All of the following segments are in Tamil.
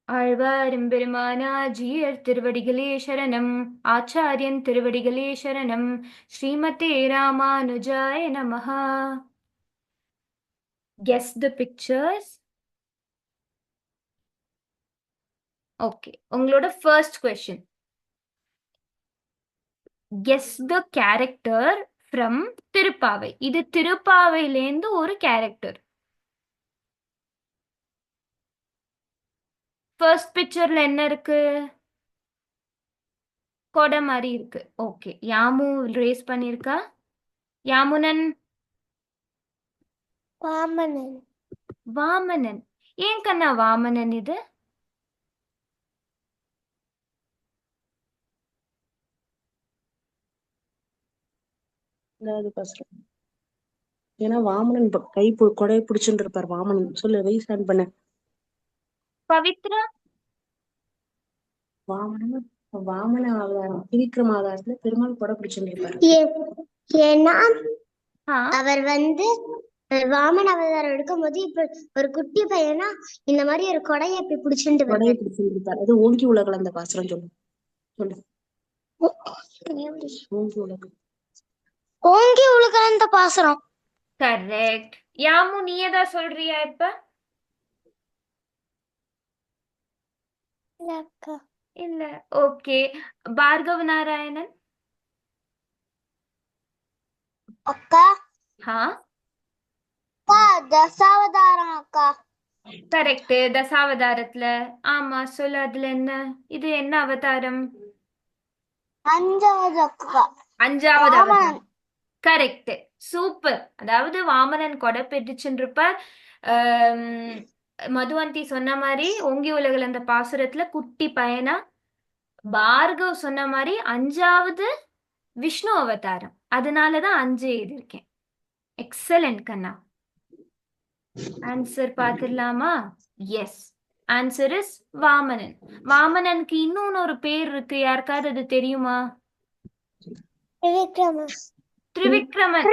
ஆழ்வாரெம்பெருமானார் திருவடிகளே சரணம். ஆச்சாரியன் திருவடிகளே சரணம். ஸ்ரீமதே ராமானுஜாய நமஹ. Guess the pictures. ஓகே, உங்களோட first question. Guess the character from Tiruppavai. இது திருப்பாவையிலேந்து ஒரு கேரக்டர். ஃபர்ஸ்ட் பிக்சர்ல என்ன இருக்கு? கொடை மாதிரி இருக்கு. ஓகே, யாமு ரேஸ் பண்ணிருக்கா? யாமுனன். வாமனன். வாமனன். ஏன் கண்ணா வாமனன் இது? இல்லாத கஷ்டம். ஏன்னா வாமனன் கொடையை பிடிச்சுட்டு இருப்பார். வாமனன் சொல்லு, ரைஸ் ஹேண்ட் பண்ண. பவித்ரா. வாமனன் வாமன அவதாரம், திரிக்கிரம அவதாரத்துல பெருமாள் கொடை பிடிச்சுட்டு இருப்பாரு. ஏன்னா ஆ, அவர் வாமன் அவதாரம் எடுக்கும்போது இப்ப ஒரு குட்டி பையனா இந்த மாதிரி ஒரு கொடையை இப்படி பிடிச்சிட்டு கொடையை வருவார். பிடிச்சுட்டு இருப்பாரு. அது ஓங்கி உலகள அந்த பாசுரம் சொல்லு. சொல்லு, ஓங்கி உலகம். ஓங்கி உலகளந்த பாசுரம். கரெக்ட். யாமு நீ ஏதா சொல்றியா இப்ப? இல்ல. ஓகே, பார்கவ நாராயணன். அக்கா ஹா, தசாவதாரம் அக்கா. கரெக்ட். தசாவதாரத்துல. ஆமா, சொல்லு, அதுல என்ன? இது என்ன அவதாரம்? அஞ்சாவது அக்கா. அஞ்சாவது வாமனன். அவதாரம். கரெக்ட். சூப்பர். அதாவது வாமனன் கொடை பிடிச்சுருப்பார். மதுவந்தி சொன்ன மாதிரி ஓங்கி உலகில் அந்த பாசுரத்துல குட்டி பையனா. பார்கவ் சொன்ன மாதிரி அஞ்சாவது விஷ்ணு அவதாரம். அதனாலதான் 5 எழுதியிருக்கேன். எக்ஸலண்ட் கண்ணா. ஆன்சர் பார்த்துடலாமா? Yes, answer is Vamanan. வாமனனுக்கு இன்னொன்னு ஒரு பேர் இருக்கு, யாருக்காவது அது தெரியுமா? திரிவிக்ரமன்.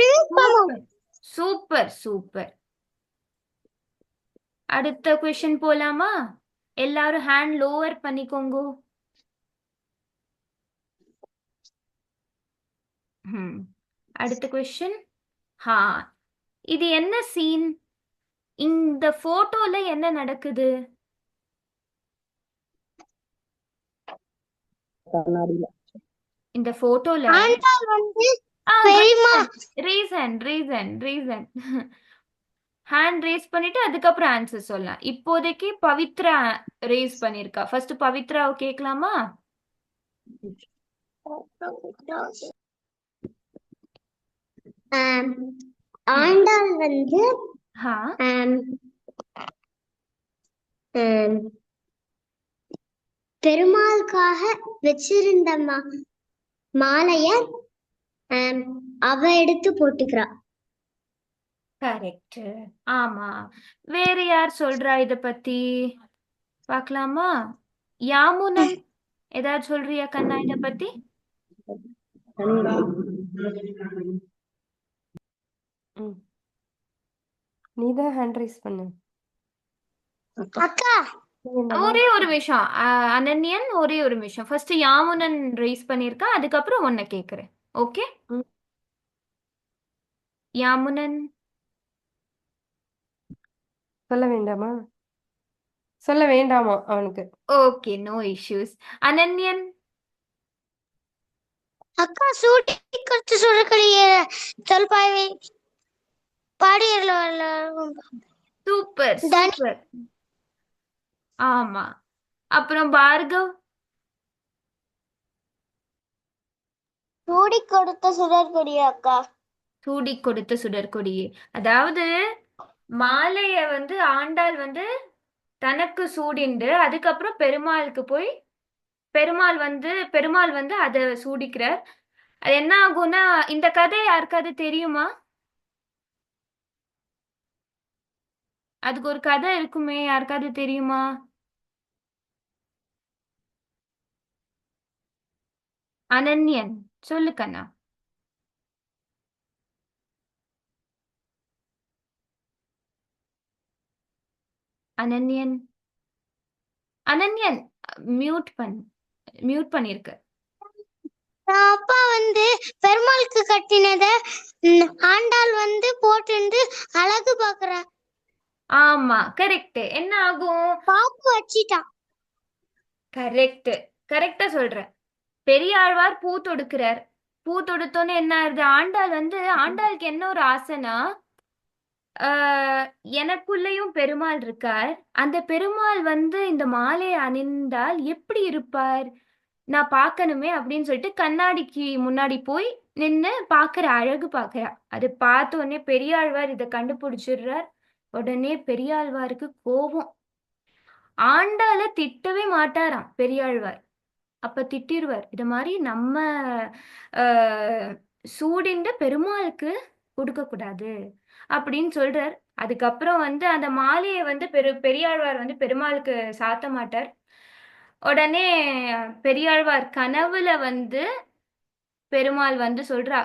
Super super. அடுத்த கொஸ்டின் போலாமா? எல்லாரும் ஹேண்ட் லோவர் பண்ணிக்கோங்க. அடுத்த கொஸ்டின். ஹா, இது என்ன சீன்? இந்த போட்டோல என்ன நடக்குது? கண்ணாடியில. இந்த போட்டோல பெரியம்மா. ரீசன் ஹேண்ட் ரேஸ் பண்ணிட்டு அதுக்கப்புறம் ஆன்சர் சொல்லலாம். இப்போதைக்கு பவித்ரா ரேஸ் பண்ணிருக்கா. ஃபர்ஸ்ட் பவித்ராவை கேட்கலாமா? ஆண்டாள் ஹா, பெருமாளுக்காக வச்சிருந்த மாலைய அவ எடுத்து போட்டுக்கிறா. கரெக்ட். ஆமா. வேற யார் சொல்றா இத பத்தி? பார்க்கலாமா? யாமுனன் ஏதாவது சொல்றியா கண்ணா இத பத்தி? நீதான் ஹேண்ட் ரைஸ் பண்ணு. அக்கா ஒரே ஒரு விஷயம் அனன்யன், ஒரே ஒரு விஷயம். ஃபர்ஸ்ட் யாமுனன் ரைஸ் பண்ணிருக்கா, அதுக்கப்புறம் உன்னை கேக்குறேன். ஓகே? ம். யாமுனன். சொல்ல வேண்டாமா? சொல்ல வேண்டாமா அவனுக்கு? Okay, no issues. அனன்யன். அக்கா சூட்டி கொடுத்து சுடக்கூடிய தொல்பாவை பாடியல. Super super. ஆமா. அப்புறம் பார்கவ். சூடி கொடுத்த சுடற்கொடி அக்கா. சூடி கொடுத்த சுடற்கொடியே. அதாவது மாலைய ஆண்டாள் தனக்கு சூடிண்டு அதுக்கப்புறம் பெருமாளுக்கு போய் பெருமாள் அதை சூடிக்கிறார். அது என்ன ஆகும்னா, இந்த கதை யாருக்காவது தெரியுமா? அதுக்கு ஒரு கதை இருக்குமே, யாருக்காவது தெரியுமா? அனன்யன் சொல்லு கண்ணா. அனன்யன். அனன்யன் மியூட் பண்ணிருக்கு. அப்பா பெருமாளுக்கு கட்டினத ஆண்டாள் போட்டு அழகு பாக்குற ஆமா, கரெக்ட். என்ன ஆகும்? பாப்பு வச்சிட்டான். கரெக்டா சொல்ற. பெரியாழ்வார் பூ தொடுக்கிறார். பூ தொடுத்தோன்னே என்ன ஆகுது? ஆண்டாளுக்கு என்ன ஒரு ஆசைனா, எனக்குள்ளேயும் பெருமாள் இருக்கார். அந்த பெருமாள் இந்த மாலையை அணிந்தால் எப்படி இருப்பார், நான் பார்க்கணுமே அப்படின்னு சொல்லிட்டு கண்ணாடிக்கு முன்னாடி போய் நின்னு பார்க்கிற, அழகு பார்க்கிறா. அது பார்த்த உடனே பெரியாழ்வார் இதை கண்டுபிடிச்சிடுறார். உடனே பெரியாழ்வாருக்கு கோபம். ஆண்டாளை திட்டவே மாட்டாராம் பெரியாழ்வார். அப்ப திட்டிருவார், இது மாதிரி நம்ம சூடிண்ட பெருமாளுக்கு கொடுக்க கூடாது அப்படின்னு சொல்றார். அதுக்கப்புறம் அந்த மாலையை பெரியாழ்வார் பெருமாளுக்கு சாத்த மாட்டார். உடனே பெரியாழ்வார் கனவுல பெருமாள் சொல்றா,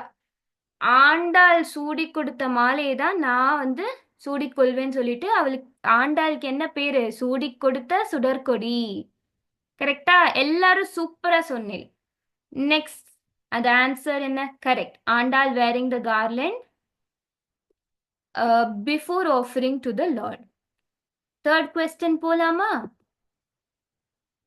ஆண்டாள் சூடி கொடுத்த மாலையை தான் நான் சூடிக்கொள்வேன்னு சொல்லிட்டு, அவளுக்கு ஆண்டாளுக்கு என்ன பேரு? சூடி கொடுத்த சுடற்கொடி. கரெக்டா? எல்லாரும் சூப்பரா சொன்னீங்க. நெக்ஸ்ட், அந்த ஆன்சர் என்ன? Correct. Andal wearing the garland before offering to the Lord. Third question போலாமா?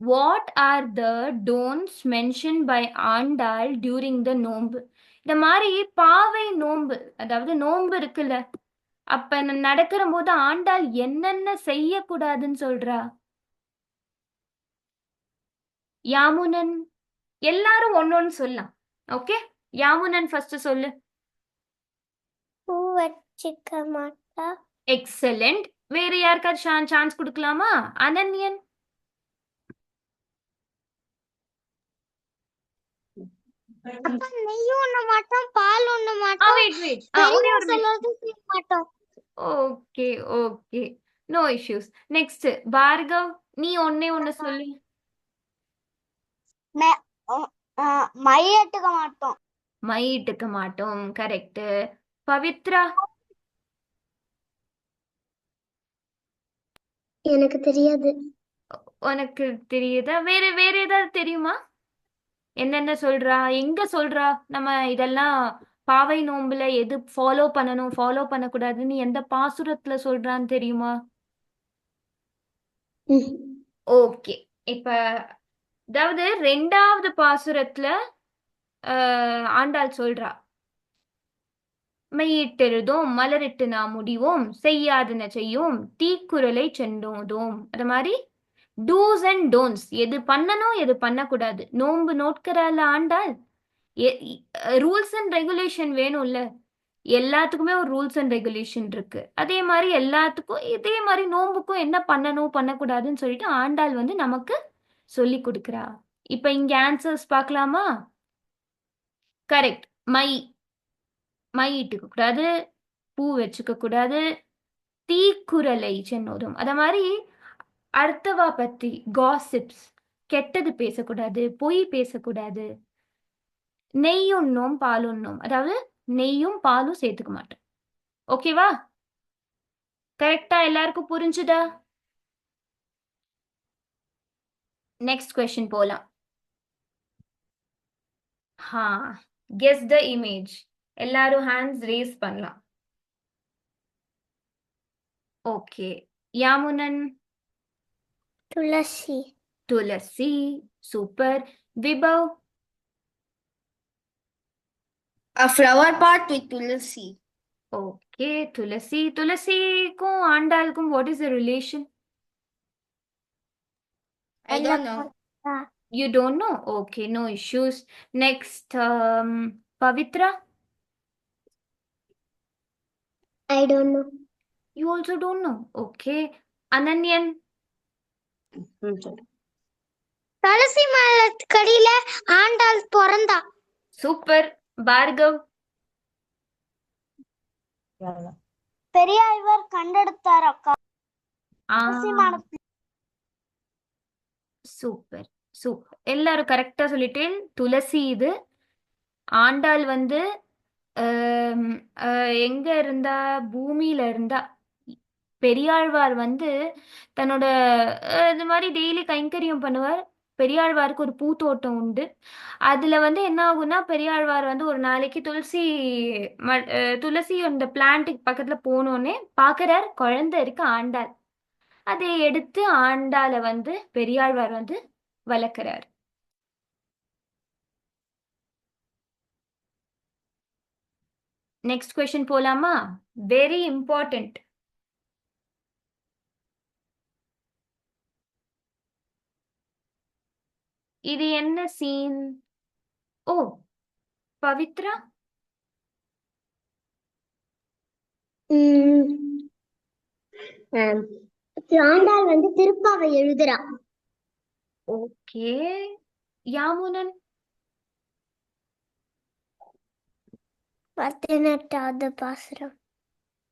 What are the don'ts mentioned by Andal during the நோன்பு? இந்த மாதிரி பாவை நோன்பு, அதாவது நோன்பு இருக்குல்ல, அப்ப நடக்கிற போது ஆண்டாள் என்னென்ன செய்யக்கூடாதுன்னு சொல்றா? யாமுனன், எல்லாரும் ஒன்னொன்னு சொல்லலாம். ஓகே, யாமுனன் ஃபர்ஸ்ட் சொல்லு. பூ வச்சிக்க மாட்டா. எக்ஸலண்ட். வேற யாருக்காவது சான்ஸ் கொடுக்கலாமா? அனன்யன். அப்பா நெய்யும் உண்ண மாட்டோம், பால் உண்ண மாட்டோம், வெயிட் பெரியவா சொல்றது செய்ய மாட்டோம். Okay, no issues. Next Bhargav, நீ ஒன்னு சொல்லு. மையிட்டுக்க மாட்டோம். கரெக்ட். பவித்ரா? எனக்கு தெரியாது. உனக்கு தெரியுதா? வேற ஏதாவது தெரியுமா? என்னென்ன சொல்றா, எங்க சொல்றா? நம்ம இதெல்லாம் பாவை நோன்புல எது ஃபாலோ பண்ணணும், ஃபாலோ பண்ணக்கூடாதுன்னு எந்த பாசுரத்துல சொல்றான்னு தெரியுமா? ஓகே, இப்ப அதாவது 2வது பாசுரத்துல ஆண்டாள் சொல்றா, மெய்யிட்டெழுதோம் மலரிட்டு நாம் முடிவோம், செய்யாதன செய்யோம் தீக்குறளை சென்றோதோம். அது மாதிரி டூஸ் அண்ட் டோன்ட்ஸ், எது பண்ணணும் எது பண்ணக்கூடாது. நோன்பு நோட்கிறாள் ஆண்டாள், ரூல்ஸ் அண்ட் ரெகுலேஷன் வேணும்ல. எல்லாத்துக்குமே ஒரு ரூல்ஸ் அண்ட் ரெகுலேஷன் இருக்கு. அதே மாதிரி எல்லாத்துக்கும் இதே மாதிரி நோன்புக்கும் என்ன பண்ணணும் பண்ணக்கூடாதுன்னு சொல்லிட்டு ஆண்டாள் நமக்கு சொல்லி கொடுக்குறா. இப்ப இங்க ஆன்சர்ஸ் பார்க்கலாமா? கரெக்ட். மை இட்டுக்க கூடாது, பூ வச்சுக்க கூடாது, தீக்குறளை சென்னோதும். அத மாதிரி அர்த்தவா பத்தி காசிப்ஸ், கெட்டது பேசக்கூடாது, பொய் பேசக்கூடாது, நெய் உண்ணும் பால் உண்ணும், அதாவது நெய்யும் பாலும் சேர்த்துக்க மாட்டோம். ஓகேவா? கரெக்டா? எல்லாருக்கும் புரிஞ்சுதா? நெக்ஸ்ட் கொஸ்டின் போலாம். Guess the image. எல்லாரும் ஹேண்ட்ஸ் ரேஸ் பண்ணலாம். Okay, Yamunan? Tulsi. Super. Vibhav? A flower pot with tulsi. Okay, துளசிக்கும் ஆண்டாளுக்கும் what is the relation? I don't know. You don't know? Okay, no issues. Next, Pavitra? I don't know. You also don't know? Okay. Ananyan? சரி. துளசி மரத்தடியில ஆண்டாள் பிறந்தா. Super. Bhargav? பெரியாழ்வார் கண்டெடுத்தார் அக்கா. துளசி மரத்துல. சூப்பர். எல்லாரும் கரெக்டா சொல்லிட்டேன். துளசி இது. ஆண்டாள் எங்க இருந்தா? பூமியில இருந்தா. பெரியாழ்வார் வந்து தன்னோட இது மாதிரி டெய்லி கைங்கரியம் பண்ணுவார். பெரியாழ்வாருக்கு ஒரு பூத்தோட்டம் உண்டு. அதுல வந்து என்ன ஆகும்னா, பெரியாழ்வார் வந்து ஒரு நாளைக்கு துளசி அந்த பிளான்ட்டுக்கு பக்கத்துல போனோடனே பார்க்கறார், குழந்தை இருக்கு ஆண்டாள். அதை எடுத்து ஆண்டாளை வந்து பெரியாழ்வார் வந்து வளர்க்கிறார். நெக்ஸ்ட் கொஸ்டின் போலாமா? Very important. இது என்ன சீன்? ஓ, பவித்ரா. உம் ஆம். ஆண்டாள் வந்து திருப்பாவை எழுதுறா. ஓகே. யாமுனன். 18வது பாசுரம்.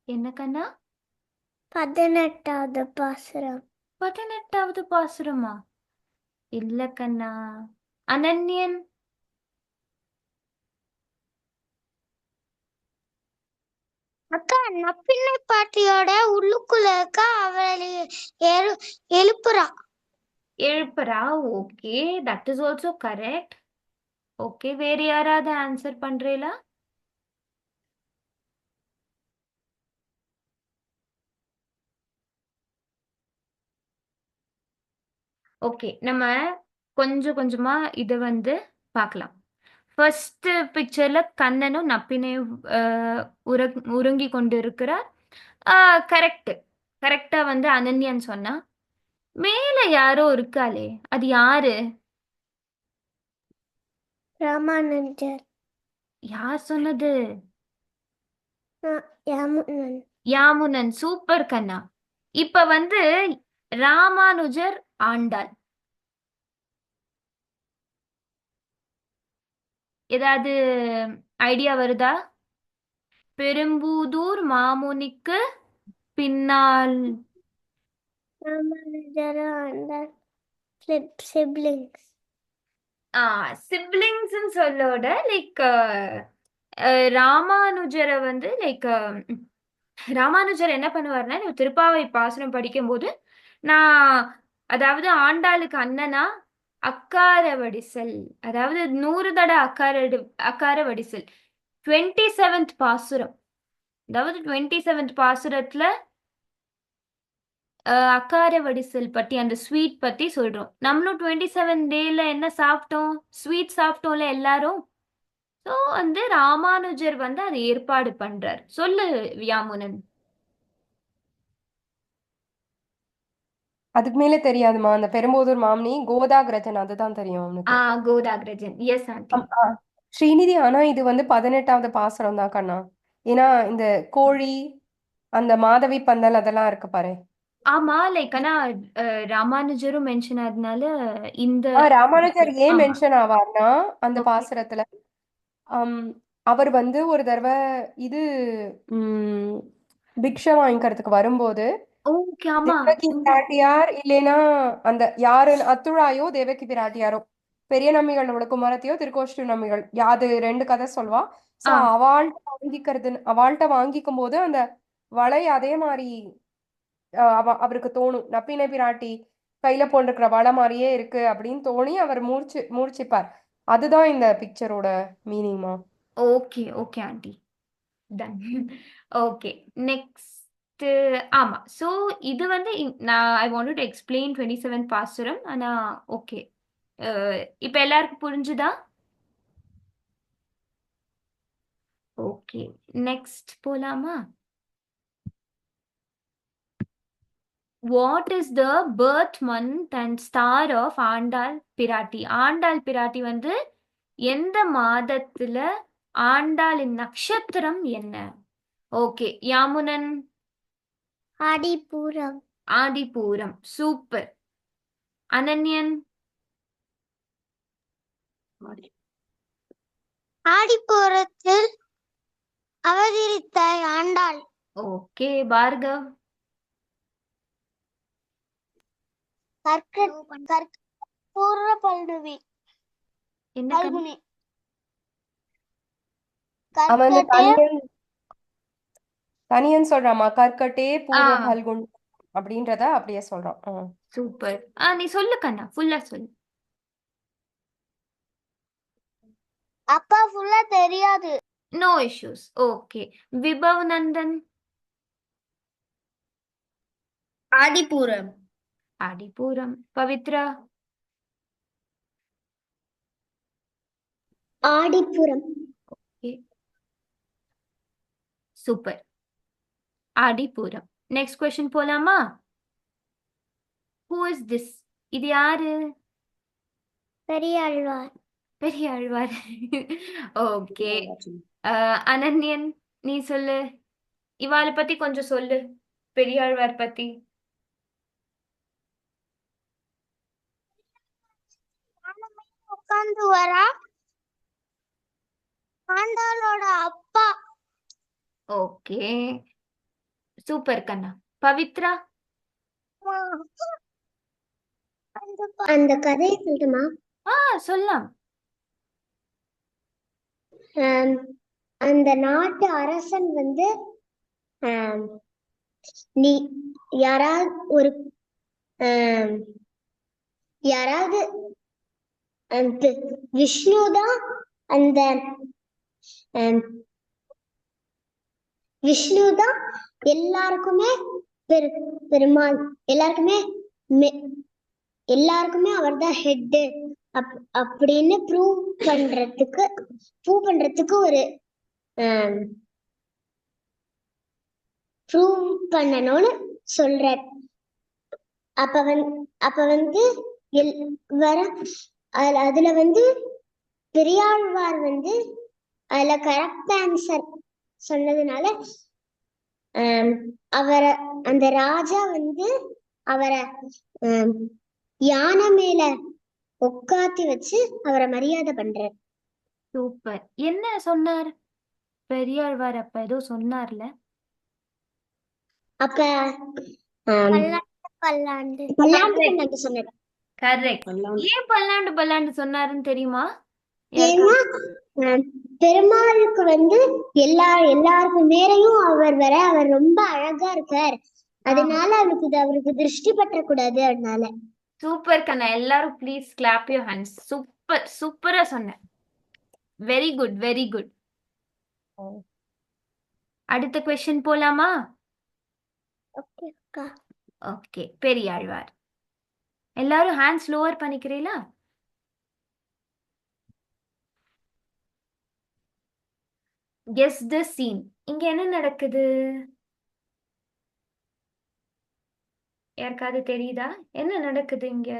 என்ன கண்ணா? 18வது பாசுரம். 18வது பாசுரமா? இல்ல கண்ணா. அனன்யன். அக்கா, நப்பிள்ளை பாட்டியோட உள்ளுக்குள்ள இருக்க அவளை எழுப்புறா. எழுப்புறா. Okay, that is also correct. Okay, வேற யாராவது ஆன்சர் பண்றீங்களா? ஓகே, நம்ம கொஞ்சம் கொஞ்சமா இதை வந்து பார்க்கலாம். ஃபர்ஸ்ட் பிக்சர்ல கண்ணனும் நப்பினையும் உறங்கி கொண்டு இருக்கிறார். கரெக்ட். கரெக்டா வந்து அனன்யன் சொன்னா. மேல யாரோ இருக்காளே, அது யாரு? ராமானுஜர். யார் சொன்னது? யாமுனன். யாமுனன். சூப்பர் கண்ணா. இப்ப வந்து ராமானுஜர் ஆண்டாள். ஏதாவது ஐடியா வருதா? பெரும்புதூர் மாமுனிக்கு பின்னால். ராமானுஜர் ஆண்டாள் சிப்லிங்ஸ். சிப்லிங்ஸ் சொல்லோட லைக் ராமானுஜரை வந்து லைக் ராமானுஜர் என்ன பண்ணுவார்னா, திருப்பாவை பாசுரம் படிக்கும்போது நான் அதாவது ஆண்டாளுக்கு அண்ணனா அக்கார வடிசல், அதாவது 100 தட அக்கார வடிசல் 27th பாசுரம், அதாவது 27th பாசுரத்துல அக்கார வடிசல் பத்தி அந்த ஸ்வீட் பத்தி சொல்றோம். நம்மளும் 27 டேல என்ன சாப்பிட்டோம்? ஸ்வீட் சாப்பிட்டோம்ல எல்லாரும். ஸோ வந்து ராமானுஜர் வந்து அதை ஏற்பாடு பண்றார். சொல்லு யாமுனன். அதுக்கு மேல தெரியாதுமா. அந்த பெரும்போதூர் மாமனி கோதாகிரஜன் அதுதான் தெரியும் அவனுக்கு. கோதாகிரஜன். S aunty. ஸ்ரீநிதி, ஆனா இது வந்து 18வது பாசுரம் தான் கண்ணா. ஏன்னா இந்த கோழி, அந்த மாதவி பந்தல் அதெல்லாம் இருக்கு பாரு. ஆமா, லைக் ஆனா ராமானுஜரும் மென்ஷன் ஆனதுனால இந்த ராமானுஜர் ஏன் ஆமா. மென்ஷன் ஆவார்னா அந்த Okay. பாசுரத்துல அவர் வந்து ஒரு தடவை இது பிக்ஷை வாங்கிக்கிறதுக்கு வரும்போது ஓகே, ஆமா. தேவகி பிராட்டியார் இல்லைன்னா அந்த யாரு அத்துழாயோ தேவகி பிராட்டியாரோ பெரிய நம்பிகளோட குமரத்தையோ திருக்கோஷ்டி நம்பிகள் யாது 2 கதை சொல்வா. சோ ஆ அவள்கிட்ட வாங்கிக்கும் போது அந்த வளை அதே மாதிரி அவருக்கு தோணும், நப்பினை பிராட்டி கையில போட்டிருக்கிற வளை மாதிரியே இருக்கு அப்படின்னு தோணி அவர் மூர்ச்சிப்பார். அதுதான் இந்த பிக்சரோட மீனிங்மா. Okay okay aunty, done. Okay, next. ஆமா, ஸோ இது வந்து நான் ஐ வாண்ட் டு எக்ஸ்பிளைன் 27 பாசுரம். ஆனா ஓகே, இப்போ எல்லாருக்கும் புரிஞ்சுதா? ஓகே, நெக்ஸ்ட் போலாமா? What is the birth month and star of Andal Piratti? Andal Piratti வந்து எந்த மாதத்துல ஆண்டாளின் நட்சத்திரம் என்ன? ஓகே, யாமுனன். ஆடிப்பூரம். ஆடிப்பூரம். சூப்பர். அனன்யன். ஆடிப்பூரத்தில் அவதரித்த ஆண்டாள். ஓகே, பார்கவ். கற்பூர பல்லுவி. என்ன பல்குனி. அவன் அந்த கண்ணன் தனியன் சொல்றாமா கற்கட்டே ஆ பூர்வ பல்குன் அப்படின்றத அப்படியே சொல்றோம். சூப்பர். நீ சொல்லு கண்ணா, ஃபுல்லா சொல்லு. அப்பா ஃபுல்லா தெரியாது. No issues. Okay. Vibhav Nandan. Adipuram. Adipuram. Pavithra. Adipuram. Super. Adipuram. Next question போலாமா? Who is this? இது யாரு? பெரியாழ்வார். பெரியாழ்வார். ஓகே. ஆச்சு. அனன்யன், நீ சொல்லு. இவாளை பத்தி கொஞ்சம் சொல்லு, பெரியாழ்வார் பத்தி. உட்கார்ந்து வரா ஆண்டாளோட அப்பா. ஓகே, சூப்பர் கண்ணா. பவித்ரா. அந்த கதையை சொல்லட்டுமா? சொல்லலாம். அந்த நாட்டு அரசன் வந்து நீ யாராவது ஒரு யாராவது அந்த விஷ்ணு தான் அந்த விஷ்ணு தான் எல்லாருக்குமே பெருமாள், எல்லாருக்குமே அவர் தான் ஹெட் அப்படின்னு ப்ரூவ் பண்றதுக்கு ஒரு ப்ரூவ் பண்ணணும்னு சொல்றார். அப்ப வந்து அதுல வந்து பெரியாழ்வார் வந்து அதுல கரெக்ட் ஆன்சர் சொன்னதுனால அவரை அந்த ராஜா வந்து அவரை யானை மேல உட்காத்தி வச்சு அவரை மரியாதை பண்றார். சூப்பர். என்ன சொன்னார் பெரியாழ்வார்? அப்ப ஏதோ சொன்னார்ல. அப்ப பல்லாண்டு சொன்னார். கரெக்ட். ஏன் பல்லாண்டு சொன்னாருன்னு தெரியுமா? ஏன்னா பெருமாளுக்கு வந்து எல்லாருக்கும் மேலையும் அவர் ரொம்ப அழகா இருக்கார். அதனால அவருக்கு திருஷ்டி பற்றக்கூடாது. அதனால. சூப்பர் கண்ணா. எல்லாரும் please clap your hands. Super, சூப்பரா சொன்ன. Very good, very good. அடுத்த கொஸ்டின் போலாமா? ஓகே. பெரியாழ்வார். எல்லாரும் ஹேண்ட்ஸ் லோவர் பண்ணிக்கிறீங்களா? Guess the scene. இங்க என்ன நடக்குது? யாருக்காவது தெரியுதா என்ன நடக்குது இங்க?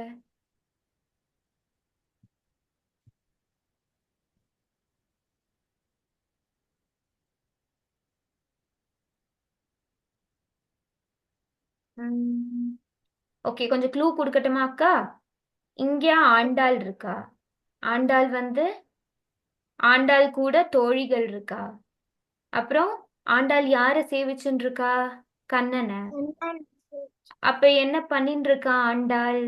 ஓகே, கொஞ்சம் க்ளூ கொடுக்கட்டுமா அக்கா? இங்க ஆண்டாள் இருக்கா. ஆண்டாள் கூட தோழிகள் இருக்கா. அப்புறம் ஆண்டாள் யார சேவிச்சுட்டு இருக்கா? கண்ணனை. அப்ப என்ன பண்ணிட்டு இருக்கா ஆண்டாள்?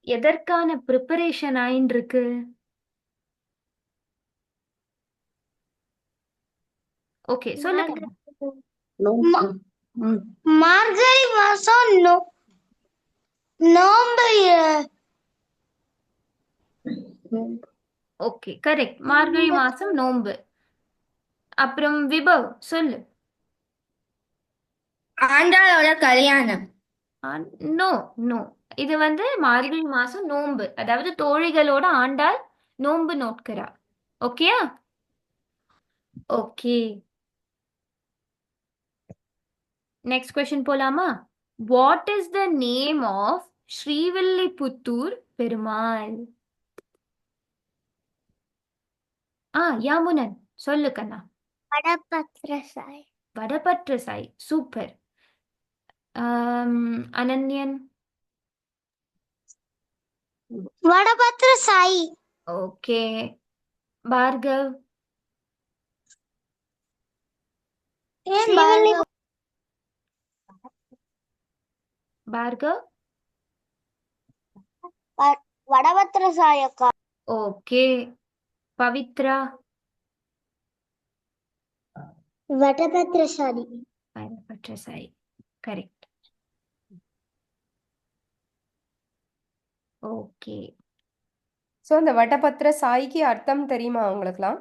எதற்கான ப்ரிப்பரேஷன் ஆயின்னு இருக்கு? ஓகே, சொல்லுங்க. மார்கழி மாசம் நோம்பு. Okay, correct. மார்கழி மாசம் நோன்பு. அப்புறம் விபவ் சொல்லு. ஆண்டாளோட கல்யாணம். நோ நோ, இது வந்து மார்கழி மாசம் நோன்பு, அதாவது தோழிகளோட ஆண்டாள் நோன்பு நோட்கிறா. ஓகேயா? ஓகே, நெக்ஸ்ட் கொஸ்டின் போலாமா? What is the name of Srivilliputhur Perumal? Yamunan சொல்லு கண்ணா. வடபத்ரசாய். வடபத்ரசாய். சூப்பர். அனன்யன். வடபத்ரசாய். ஓகே. பார்கவ். பார்கவ். வடபத்ரசாய் அக்கா. ஓகே. பவித்ரா. வடபத்திரசாலி. பற்றசாயி. கரெக்ட். ஓகே. ஸோ இந்த வட்டபத்திர சாய்க்கு அர்த்தம் தெரியுமா உங்களுக்குலாம்?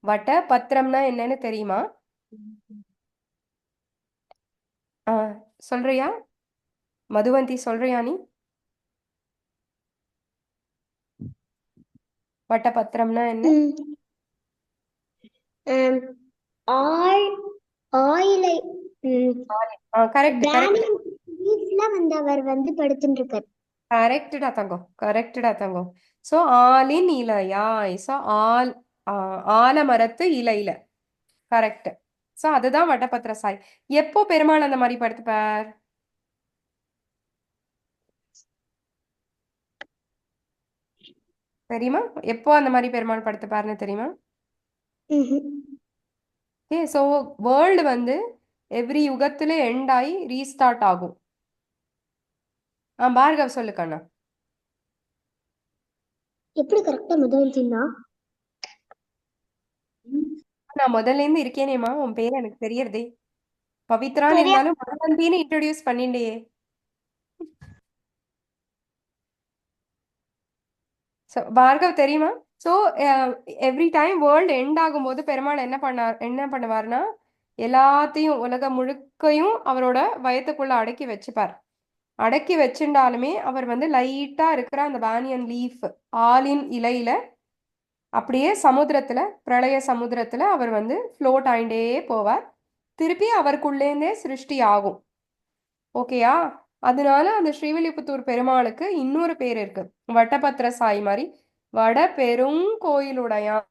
வட்ட பத்திரம்னா என்னன்னு தெரியுமா? சொல்றியா மதுவந்தி, சொல்றியா நீ? வட்டபத்திரம்னா என்ன? ஆள் ஆயிலை கரெக்ட் கரெக்ட் பேனியன் லீஃப்ல வந்து அவர் வந்து படுத்துட்டு இருக்காரு. கரெக்டடா தங்கம். ஸோ ஆலின் இலையாய். ஸோ ஆலமரத்து இலையில. கரெக்ட். ஸோ அதுதான் வட்டபத்திர சாய். எப்போ பெருமாள் அந்த மாதிரி படுத்துப்பார்? தெரியுமா? எப்போ அந்த மாதிரி பெருமாள் படுத்துப்பாருன்னு தெரியுமா? ஓகே. ஸோ வேர்ல்டு வந்து எவ்ரி யுகத்துல எண்ட் ஆகி ரீஸ்டார்ட் ஆகும். பார்கவ் சொல்லு கண்ணா. எப்படி கரெக்டா முதல்னா நான் முதல்ல இருந்து இருக்கேனேமா, உன் பேர் எனக்கு தெரியறதே. பவித்ரான்னு சரியா இருந்தாலும் மதுவந்தின்னு இன்ட்ரோடியூஸ் பண்ணிண்டே. ஸோ பார்கவ் தெரியுமா? So every time world end ஆகும்போது பெருமாள் என்ன பண்ணுவார்னா எல்லாத்தையும் உலகம் முழுக்கையும் அவரோட வயத்துக்குள்ள அடக்கி வச்சுப்பார். அடக்கி வச்சுட்டாலுமே அவர் வந்து லைட்டா இருக்கிற அந்த பேனியன் லீஃப் ஆலின் இலையில அப்படியே சமுத்திரத்துல, பிரளய சமுத்திரத்துல அவர் வந்து ஃப்ளோட் ஆயிண்டே போவார். திருப்பி அவருக்குள்ளேருந்தே சிருஷ்டி ஆகும். ஓகேயா? அதனால அந்த ஸ்ரீவில்லிபுத்தூர் பெருமாளுக்கு இன்னொரு பேர் இருக்கு. வட்டபத்திர சாய் மாதிரி வட பெருங்கோயிலுடையான்.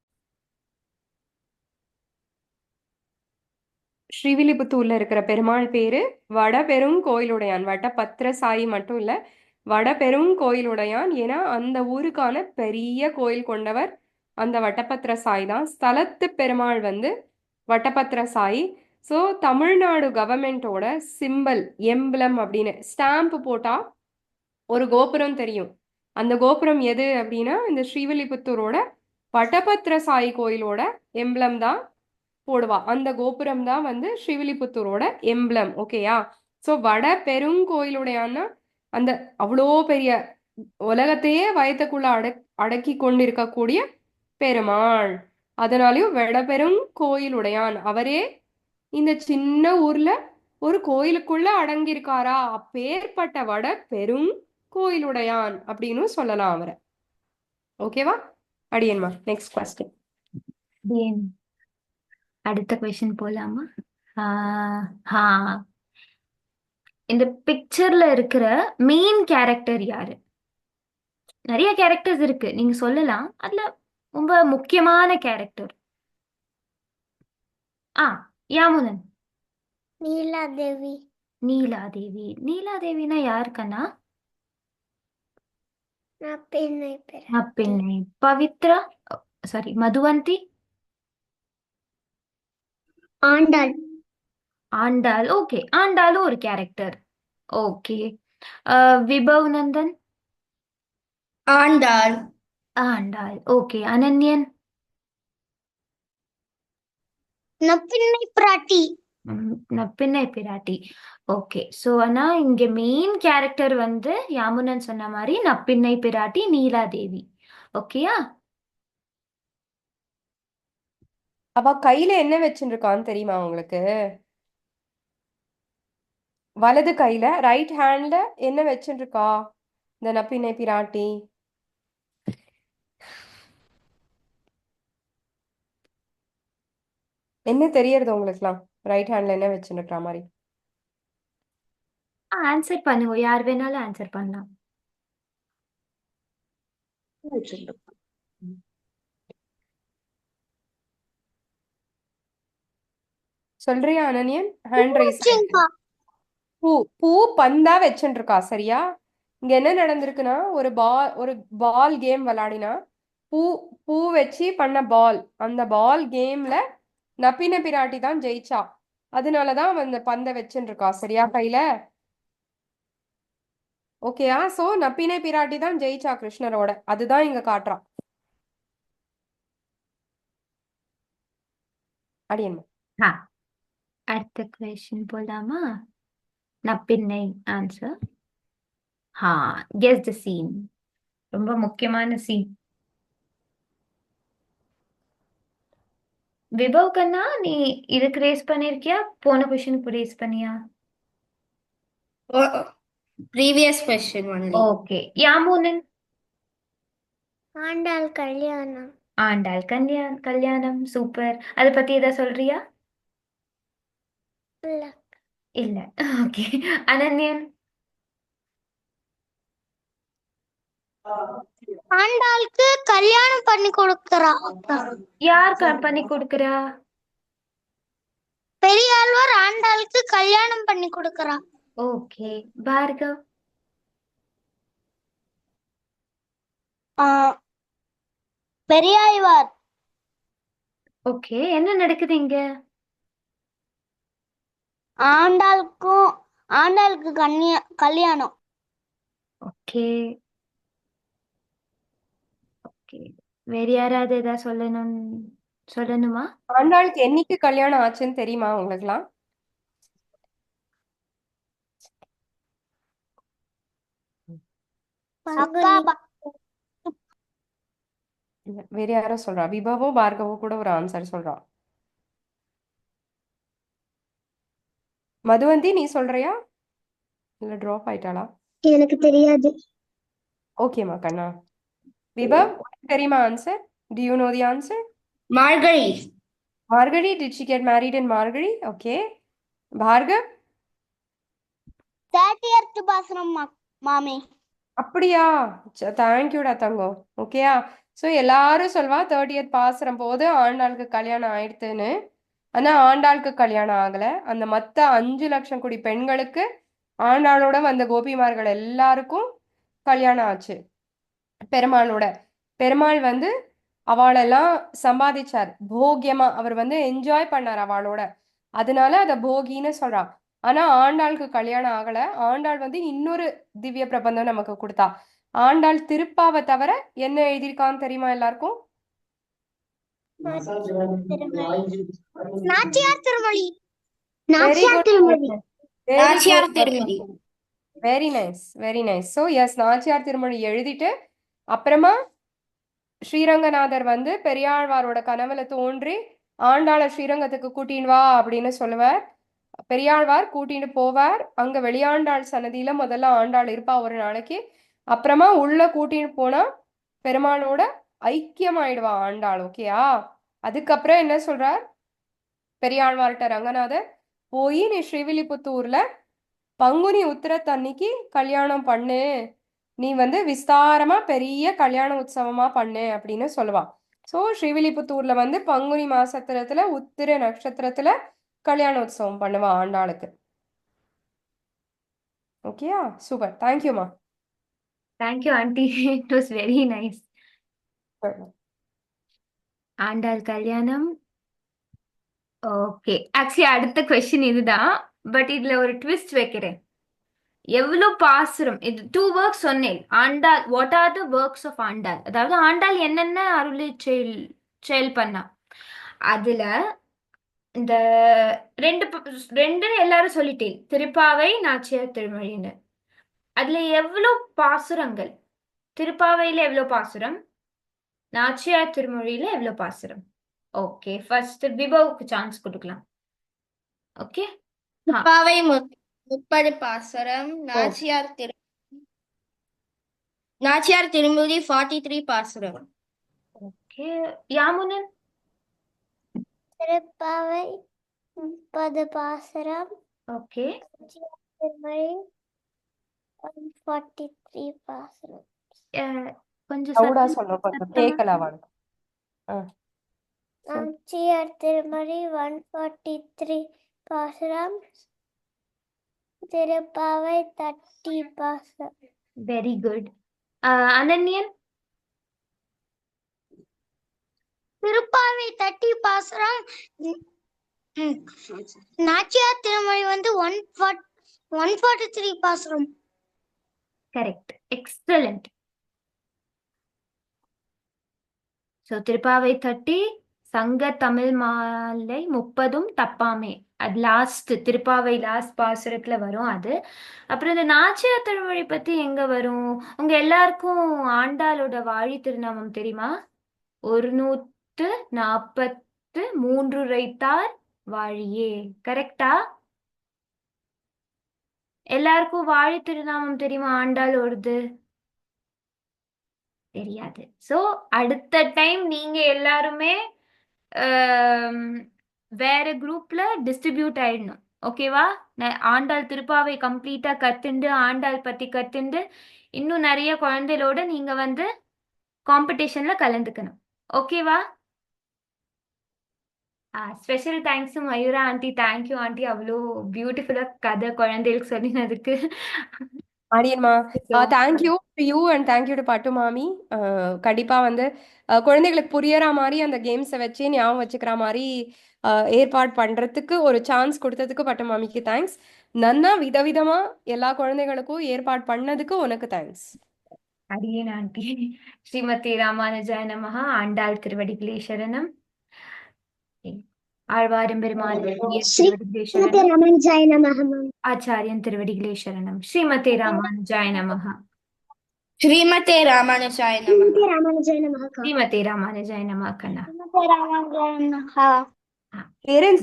ஸ்ரீவில்லிபுத்தூர்ல இருக்கிற பெருமாள் பேரு வட பெருங்கோயிலுடையான். வட்டபத்திர சாயி மட்டும் இல்ல, வட பெருங்கோயிலுடையான். ஏன்னா அந்த ஊருக்கான பெரிய கோயில் கொண்டவர் அந்த வட்டபத்திர சாய் தான். ஸ்தலத்து பெருமாள் வந்து வட்டபத்திர சாய். ஸோ தமிழ்நாடு கவர்மெண்டோட சிம்பல், எம்பளம் அப்படின்னு ஸ்டாம்ப் போட்டா ஒரு கோபுரம் தெரியும். அந்த கோபுரம் எது அப்படின்னா இந்த ஸ்ரீவில்லிபுத்தூரோட வட்டபத்திர சாய் கோயிலோட எம்பளம் தான் போடுவா. அந்த கோபுரம் தான் வந்து ஸ்ரீவில்லிபுத்தூரோட எம்பளம். ஓகேயா? ஸோ வட பெருங்கோயிலுடையான்னா அந்த அவ்வளோ பெரிய உலகத்தையே வயத்துக்குள்ள அடக்கி கொண்டு இருக்கக்கூடிய பெருமாள். அதனாலயும் வடபெரும் கோயிலுடையான். அவரே இந்த சின்ன ஊர்ல ஒரு கோயிலுக்குள்ள அடங்கியிருக்காரா, அப்பேற்பட்ட வட பெரும் கோயிலுடையான் அப்படின்னு சொல்லலாம் அவரை. ஓகேவா அடியன்மா? Next question. அடுத்த கொஸ்டின் போலாமா? ஆ இந்த பிக்சர்ல இருக்கிற மெயின் கேரக்டர் யாரு? நிறைய கேரக்டர்ஸ் இருக்கு, நீங்க சொல்லலாம். அதுல ரொம்ப முக்கியமான கேரக்டர். யாமுனன். நீலாதேவி. நீலாதேவி. நீலாதேவினா யாருக்கண்ணா? பெண்ணை. பவித்ரா. சாரி, மதுவந்தி. ஆண்டாள். ஆண்டாள். ஓகே, ஆண்டாளும் ஒரு character. Okay. Vibhav Nandan. Andal. Andal. Okay. Ananyan. Nappinnai Piratti. Nappinnai பிராட்டி. ஓகே. ஸோ ஆனா இங்க மெயின் கேரக்டர் வந்து யாமுனன் சொன்ன மாதிரி நப்பின்னை பிராட்டி, நீலாதேவி. ஓகேயா? அவ கையில என்ன வச்சுட்டு இருக்கான்னு தெரியுமா உங்களுக்கு? வலது கையில, ரைட் ஹேண்ட்ல என்ன வச்சுட்டு இருக்கா இந்த நப்பின்னை பிராட்டி? என்ன தெரியறது உங்களுக்குலாம்? ரைட் ஹேண்ட்ல என்ன வச்சுட்டு இருக்கா மாதிரி? ஆன்சர் பண்ணுங்க, யார் வேணாலும் ஆன்சர் பண்ணலாம். சொல்றியா அனன்யன்? Hand rice. பூ பந்தா வச்சுட்டு இருக்கா. சரியா? இங்க என்ன நடந்திருக்குன்னா ஒரு பால் கேம் விளையாடினா பூ பூ வச்சு பண்ண பால், அந்த பால் கேம்ல நப்பின பிராட்டி தான் ஜெயிச்சா. அதனாலதான் அந்த பந்தை வச்சுட்டு இருக்கா. சரியா கையில? ஓகேயா? சோ நப்பினை பிராட்டி தான் ஜெயிச்சா கிருஷ்ணரோட. அதுதான் இங்க காட்டுறான். அடியன் ஆ அடுத்த கொஸ்டின் போலாமா? Nappinnai answer. Guess the scene. ரொம்ப முக்கியமான சீன். விபவ் கண்ணா, நீ இதுக்கு ரேஸ் பண்ணிருக்கியா? போன கொஸ்டினுக்கு ரேஸ் பண்ணியா? Previous question only. Okay. Yamunan? Andal கல்யாணம். ஆண்டாள் கல்யாணம். சூப்பர். அதை பத்தி ஏதாவது சொல்றியா? இல்ல. இல்ல. ஓகே. அனன்யன்? ஆண்டாளுக்கு கல்யாணம் பண்ணி கொடுக்கறா. யார் பண்ணி கொடுக்கறா? பெரியாழ்வார் ஆண்டாளுக்கு கல்யாணம் பண்ணி கொடுக்கறா. ஓகே. பார்கவ்? பெரியாழ்வார் ஓகே. என்ன நடக்குது இங்க? ஆண்டாளுக்கு கல்யாணம். ஓகே. ஓகே. வேற யாராவது ஏதாவது சொல்லணுமா? ஆண்டாளுக்கு என்னைக்கு கல்யாணம் ஆச்சுன்னு தெரியுமா உங்களுக்குலாம்? அக்கா இல்ல, வேற யாரோ சொல்றா. விபவோ பார்கவோ கூட ஒரு ஆன்சர் சொல்றா. மதுவந்தி நீ சொல்றியா? இல்ல ட்ராப் ஆயிட்டாளா? எனக்கு தெரியாது. ஓகேமா கண்ணா. விபவ் உனக்கு தெரியுமா answer? Do you know the answer? Margari. Margari, did she get married in Margari? Okay. Bhargav? 30th பாசனம் மாமி. அப்படியா? தேங்க்யூடா தங்கம். ஓகேயா? ஸோ எல்லாரும் சொல்வா 30th பாசுரம் போது ஆண்டாளுக்கு கல்யாணம் ஆயிடுத்துன்னு. ஆனா ஆண்டாளுக்கு கல்யாணம் ஆகல. அந்த மத்த 5 லட்சம் கோடி பெண்களுக்கு ஆண்டாளோட வந்த கோபிமார்கள் எல்லாருக்கும் கல்யாணம் ஆச்சு. பெருமாளோட. பெருமாள் வந்து அவளெல்லாம் சம்பாதிச்சார். போகியமா அவர் வந்து என்ஜாய் பண்ணார் அவளோட. அதனால அத போகின்னு சொல்றா. ஆனா ஆண்டாளுக்கு கல்யாணம் ஆகல. ஆண்டாள் வந்து இன்னொரு திவ்ய பிரபந்தம் நமக்கு கொடுத்தா. ஆண்டாள் திருப்பாவை தவிர என்ன எழுதியிருக்கான்னு தெரியுமா எல்லாருக்கும்? Nachiyar Thirumozhi. Very Nachiyar good. Thirumozhi. Nachiyar Tirumali. Very nice, very nice. So yes, Nachiyar Thirumozhi எழுதிட்டு அப்புறமா ஸ்ரீரங்கநாதர் வந்து பெரியாழ்வாரோட கனவுல தோன்றி ஆண்டாளை ஸ்ரீரங்கத்துக்கு கூட்டின்னு வா அப்படின்னு சொல்லுவார். பெரியாழ்வார் கூட்டிட்டு போவார். அங்க வெளியாண்டாள் சன்னதியில முதல்ல ஆண்டாள் இருப்பா ஒரு நாளைக்கு. அப்புறமா உள்ள கூட்டிட்டு போனா பெருமாளோட ஐக்கியமாயிடுவா ஆண்டாள். ஓகேயா? அதுக்கப்புறம் என்ன சொல்றார் பெரியாழ்வார்கிட்ட ரங்கநாதர், போய் நீ ஸ்ரீவில்லிபுத்தூர்ல பங்குனி உத்திரத்தன்னைக்கு கல்யாணம் பண்ணு, நீ வந்து விஸ்தாரமா பெரிய கல்யாண உற்சவமா பண்ணு அப்படின்னு சொல்லுவா. ஸோ ஸ்ரீவில்லிபுத்தூர்ல வந்து பங்குனி மாசத்துல உத்திர நட்சத்திரத்துல கல்யாண உற்சவம் பண்ணுவா ஆண்டாளுக்கு. ஓகேயா? சூப்பர். தேங்க்யூமா. Thank you aunty. It was very nice. Andal கல்யாணம். ஓகே. ஆக்சுவலி அடுத்த கொஸ்டின் இதுதான். பட் இதுல ஒரு ட்விஸ்ட் வைக்கிறேன். எவ்வளவு பாசுரம் இது 2 ஒர்க்ஸ் சொன்னேன். Andal, what are the works of Andal, அதாவது ஆண்டாள் என்னென்ன அருளை செயல் பண்ணா. அதுல இந்த ரெண்டு எல்லாரும் சொல்லிட்டேன். திருப்பாவை, நாச்சியார் திருமொழின்னு. அதுல எவ்வளவு பாசுரங்கள்? திருப்பாவையில எவ்வளவு பாசுரம்? நாச்சியார் திருமொழியில எவ்வளவு பாசுரம்? ஓகே, ஃபர்ஸ்ட் விபவுக்கு சான்ஸ் கொடுக்கலாம். ஓகே. Pavai 30 பாசுரம். Nachiyar Tirumali 43 பாசுரம். ஓகே. யாமுனன்? திருப்பாவை 30 பாசுரம். ஓகே. திருமொழி 143 பாசுரம். கொஞ்சம் சவுடா சத்தமா சொல்ல கொஞ்சம் கேட்கல அவளுக்கு. நாச்சியார் திருமொழி 143 பாசுரம். திருப்பாவை 30 பாசுரம். Very good. அனன்யன்? திருப்பாவை 30 பாசுரம். நாச்சியார் திருமொழி வந்து 143 பாசுரம். Correct, excellent. ஸோ திருப்பாவை தட்டி சங்க தமிழ் மாலை 30ம் தப்பாமே, அது லாஸ்ட் திருப்பாவை லாஸ்ட் பாசுரத்துல வரும் அது. அப்புறம் இந்த நாச்சியார் திருமொழி பத்தி எங்க வரும்? உங்க எல்லாருக்கும் ஆண்டாளோட வாழி திருநாமம் தெரியுமா? 143 ரைத்தார் வாழியே, கரெக்டா? எல்லாருக்கும் வாழி திருநாமம் தெரியுமா ஆண்டாளோடது? தெரியாது. ஸோ அடுத்த டைம் நீங்க எல்லாருமே வேற குரூப்ல டிஸ்ட்ரிபியூட் ஆயிடணும். ஓகேவா? ஆண்டாள் திருப்பாவை கம்ப்ளீட்டா கத்துண்டு ஆண்டாள் பத்தி கத்துண்டு இன்னும் நிறைய குழந்தைகளோட நீங்க வந்து காம்படிஷன்ல கலந்துக்கணும். ஓகேவா? Special thanks Mayura aunty. Thank you aunty, அவ்வளோ பியூட்டிஃபுல்லா கதை குழந்தைகளுக்கு சொல்லினதுக்கு. ஆரியன்மா, thank you to you and thank you to Pattu மாமி. கண்டிப்பா வந்து குழந்தைகளுக்கு புரியற மாதிரி அந்த கேம்ஸை வச்சு ஞாபகம் வச்சுக்கிற மாதிரி ஏற்பாடு பண்றதுக்கு ஒரு சான்ஸ் கொடுத்ததுக்கு பட்டு மாமிக்கு தேங்க்ஸ். நன்னா விதவிதமா எல்லா குழந்தைகளுக்கும் ஏற்பாடு பண்ணதுக்கு உனக்கு தேங்க்ஸ். அடியேன் ஆண்டி. ஸ்ரீமதி ராமானுஜாய நமஹ. ஆண்டாள் திருவடிகளே சரணம். ஆழ்வாரும் பெருமாள் திருவடிகளே ஸ்ரீமதி சரணம். ராமானுஜாய நமஹ. ஆச்சாரியன் திருவடிகளே சரணம். ஸ்ரீமதி ராமானுஜாய நமஹ. ஸ்ரீமதே ராமானுஜாய நமः. ஸ்ரீமதி ராமானுஜாய நமஹ. ஸ்ரீமதி ராமானுஜாய நமஹ கண்ணா. ஸ்ரீமதி ராமானுஜாய நமஹ. பேரண்ட்ஸ்